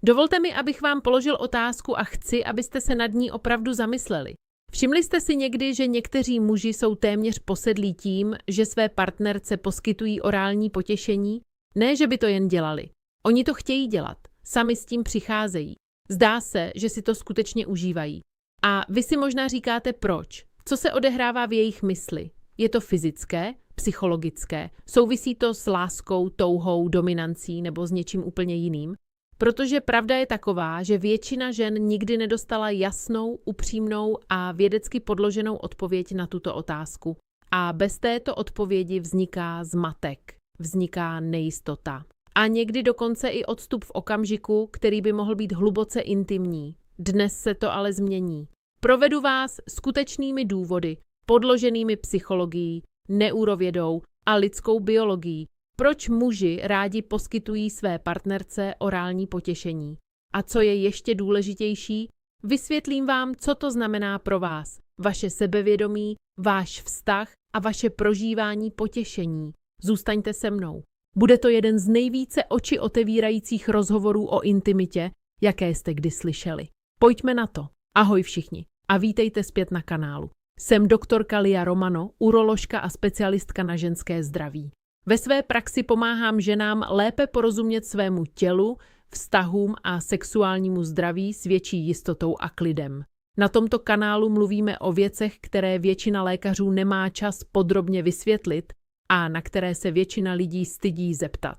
Dovolte mi, abych vám položil otázku a chci, abyste se nad ní opravdu zamysleli. Všimli jste si někdy, že někteří muži jsou téměř posedlí tím, že své partnerce poskytují orální potěšení? Ne, že by to jen dělali. Oni to chtějí dělat. Sami s tím přicházejí. Zdá se, že si to skutečně užívají. A vy si možná říkáte proč. Co se odehrává v jejich mysli? Je to fyzické, psychologické? Souvisí to s láskou, touhou, dominancí nebo s něčím úplně jiným? Protože pravda je taková, že většina žen nikdy nedostala jasnou, upřímnou a vědecky podloženou odpověď na tuto otázku. A bez této odpovědi vzniká zmatek, vzniká nejistota. A někdy dokonce i odstup v okamžiku, který by mohl být hluboce intimní. Dnes se to ale změní. Provedu vás skutečnými důvody, podloženými psychologií, neurovědou a lidskou biologií, proč muži rádi poskytují své partnerce orální potěšení. A co je ještě důležitější, vysvětlím vám, co to znamená pro vás, vaše sebevědomí, váš vztah a vaše prožívání potěšení. Zůstaňte se mnou. Bude to jeden z nejvíce oči otevírajících rozhovorů o intimitě, jaké jste kdy slyšeli. Pojďme na to. Ahoj všichni a vítejte zpět na kanálu. Jsem doktorka Lia Romano, uroložka a specialistka na ženské zdraví. Ve své praxi pomáhám ženám lépe porozumět svému tělu, vztahům a sexuálnímu zdraví s větší jistotou a klidem. Na tomto kanálu mluvíme o věcech, které většina lékařů nemá čas podrobně vysvětlit a na které se většina lidí stydí zeptat.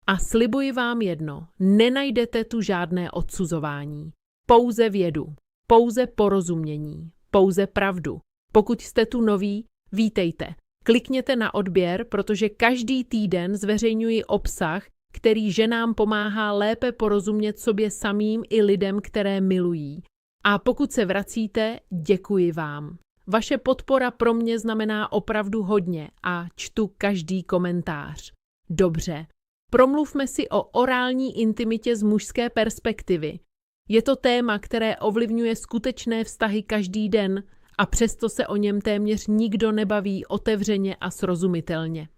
A slibuji vám jedno, nenajdete tu žádné odsuzování. Pouze vědu, pouze porozumění, pouze pravdu. Pokud jste tu noví, vítejte. Klikněte na odběr, protože každý týden zveřejňuji obsah, který ženám pomáhá lépe porozumět sobě samým i lidem, které milují. A pokud se vracíte, děkuji vám. Vaše podpora pro mě znamená opravdu hodně a čtu každý komentář. Dobře, promluvme si o orální intimitě z mužské perspektivy. Je to téma, které ovlivňuje skutečné vztahy každý den a přesto se o něm téměř nikdo nebaví otevřeně a srozumitelně.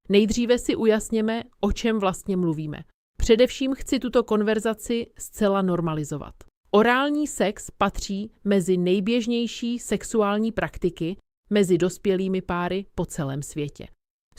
Nejdříve si ujasněme, o čem vlastně mluvíme. Především chci tuto konverzaci zcela normalizovat. Orální sex patří mezi nejběžnější sexuální praktiky mezi dospělými páry po celém světě.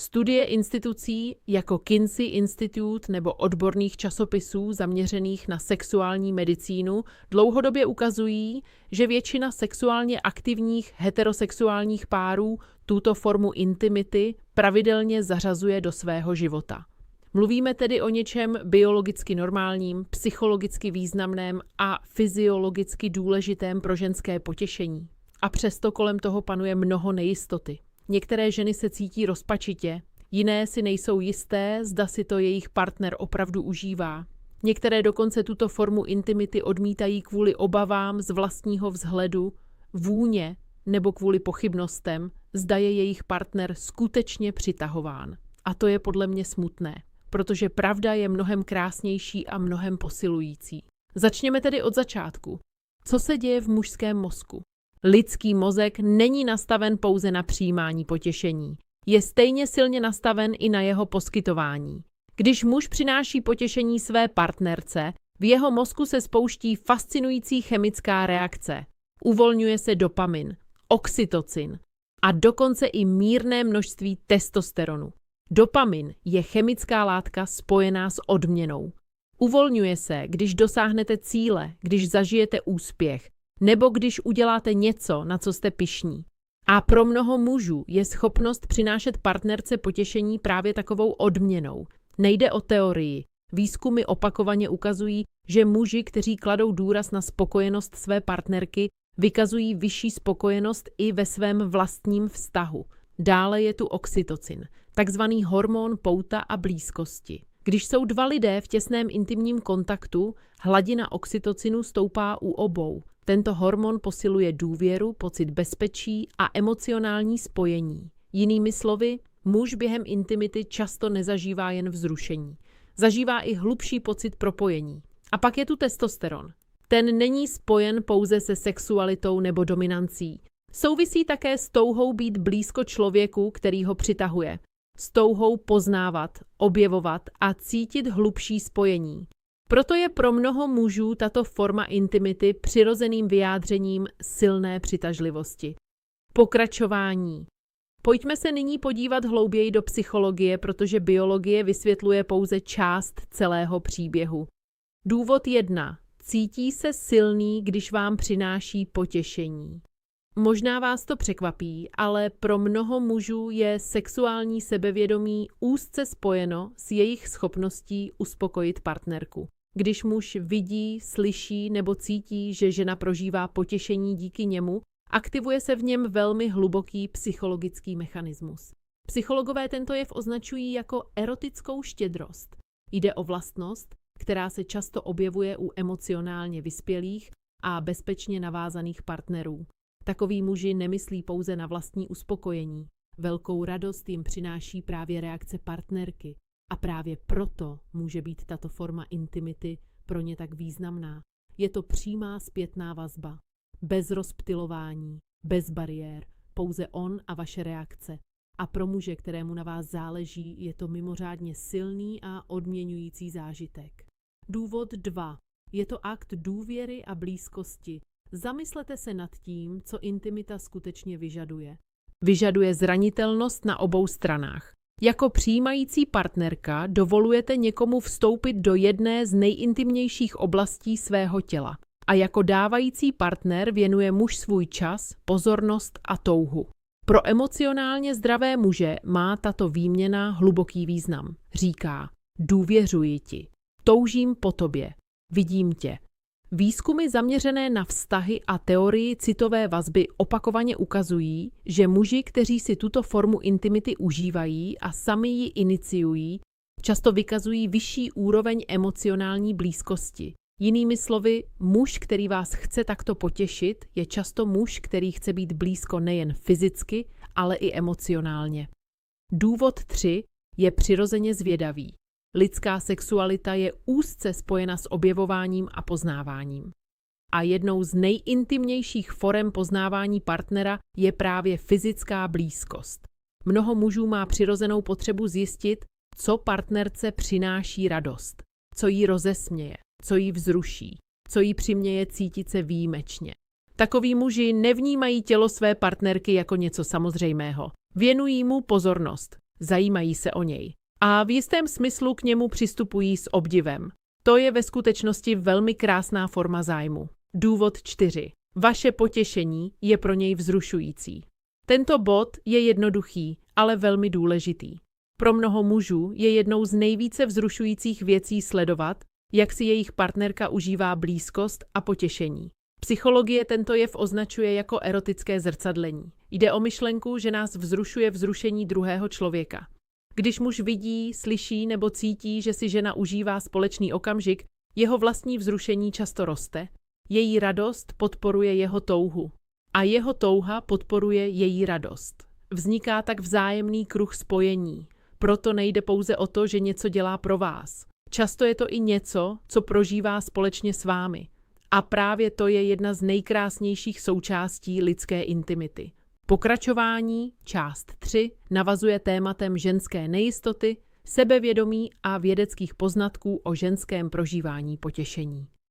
Studie institucí jako Kinsey Institute nebo odborných časopisů zaměřených na sexuální medicínu dlouhodobě ukazují, že většina sexuálně aktivních heterosexuálních párů tuto formu intimity pravidelně zařazuje do svého života. Mluvíme tedy o něčem biologicky normálním, psychologicky významném a fyziologicky důležitém pro ženské potěšení. A přesto kolem toho panuje mnoho nejistoty. Některé ženy se cítí rozpačitě, jiné si nejsou jisté, zda si to jejich partner opravdu užívá. Některé dokonce tuto formu intimity odmítají kvůli obavám z vlastního vzhledu, vůně nebo kvůli pochybnostem, zda je jejich partner skutečně přitahován. A to je podle mě smutné, protože pravda je mnohem krásnější a mnohem posilující. Začněme tedy od začátku. Co se děje v mužském mozku? Lidský mozek není nastaven pouze na přijímání potěšení. Je stejně silně nastaven i na jeho poskytování. Když muž přináší potěšení své partnerce, v jeho mozku se spouští fascinující chemická reakce. Uvolňuje se dopamin, oxytocin a dokonce i mírné množství testosteronu. Dopamin je chemická látka spojená s odměnou. Uvolňuje se, když dosáhnete cíle, když zažijete úspěch, nebo když uděláte něco, na co jste pyšní. A pro mnoho mužů je schopnost přinášet partnerce potěšení právě takovou odměnou. Nejde o teorii. Výzkumy opakovaně ukazují, že muži, kteří kladou důraz na spokojenost své partnerky, vykazují vyšší spokojenost i ve svém vlastním vztahu. Dále je tu oxytocin, takzvaný hormon pouta a blízkosti. Když jsou dva lidé v těsném intimním kontaktu, hladina oxytocinu stoupá u obou. Tento hormon posiluje důvěru, pocit bezpečí a emocionální spojení. Jinými slovy, muž během intimity často nezažívá jen vzrušení. Zažívá i hlubší pocit propojení. A pak je tu testosteron. Ten není spojen pouze se sexualitou nebo dominancí. Souvisí také s touhou být blízko člověku, který ho přitahuje. S touhou poznávat, objevovat a cítit hlubší spojení. Proto je pro mnoho mužů tato forma intimity přirozeným vyjádřením silné přitažlivosti. Pokračování. Pojďme se nyní podívat hlouběji do psychologie, protože biologie vysvětluje pouze část celého příběhu. Důvod 1. Cítí se silný, když vám přináší potěšení. Možná vás to překvapí, ale pro mnoho mužů je sexuální sebevědomí úzce spojeno s jejich schopností uspokojit partnerku. Když muž vidí, slyší nebo cítí, že žena prožívá potěšení díky němu, aktivuje se v něm velmi hluboký psychologický mechanismus. Psychologové tento jev označují jako erotickou štědrost. Jde o vlastnost, která se často objevuje u emocionálně vyspělých a bezpečně navázaných partnerů. Takoví muži nemyslí pouze na vlastní uspokojení. Velkou radost jim přináší právě reakce partnerky a právě proto může být tato forma intimity pro ně tak významná. Je to přímá zpětná vazba. Bez rozptylování, bez bariér, pouze on a vaše reakce. A pro muže, kterému na vás záleží, je to mimořádně silný a odměňující zážitek. Důvod 2. Je to akt důvěry a blízkosti. Zamyslete se nad tím, co intimita skutečně vyžaduje. Vyžaduje zranitelnost na obou stranách. Jako přijímající partnerka dovolujete někomu vstoupit do jedné z nejintimnějších oblastí svého těla. A jako dávající partner věnuje muž svůj čas, pozornost a touhu. Pro emocionálně zdravé muže má tato výměna hluboký význam. Říká: důvěřuji ti, toužím po tobě, vidím tě. Výzkumy zaměřené na vztahy a teorii citové vazby opakovaně ukazují, že muži, kteří si tuto formu intimity užívají a sami ji iniciují, často vykazují vyšší úroveň emocionální blízkosti. Jinými slovy, muž, který vás chce takto potěšit, je často muž, který chce být blízko nejen fyzicky, ale i emocionálně. Důvod 3 je přirozeně zvědavý. Lidská sexualita je úzce spojena s objevováním a poznáváním. A jednou z nejintimnějších forem poznávání partnera je právě fyzická blízkost. Mnoho mužů má přirozenou potřebu zjistit, co partnerce přináší radost, co jí rozesměje, co jí vzruší, co jí přiměje cítit se výjimečně. Takoví muži nevnímají tělo své partnerky jako něco samozřejmého. Věnují mu pozornost, zajímají se o něj. A v jistém smyslu k němu přistupují s obdivem. To je ve skutečnosti velmi krásná forma zájmu. Důvod 4. Vaše potěšení je pro něj vzrušující. Tento bod je jednoduchý, ale velmi důležitý. Pro mnoho mužů je jednou z nejvíce vzrušujících věcí sledovat, jak si jejich partnerka užívá blízkost a potěšení. Psychologie tento jev označuje jako erotické zrcadlení. Jde o myšlenku, že nás vzrušuje vzrušení druhého člověka. Když muž vidí, slyší nebo cítí, že si žena užívá společný okamžik, jeho vlastní vzrušení často roste. Její radost podporuje jeho touhu. A jeho touha podporuje její radost. Vzniká tak vzájemný kruh spojení. Proto nejde pouze o to, že něco dělá pro vás. Často je to i něco, co prožívá společně s vámi. A právě to je jedna z nejkrásnějších součástí lidské intimity. Pokračování, část 3, navazuje tématem ženské nejistoty, sebevědomí a vědeckých poznatků o ženském prožívání potěšení.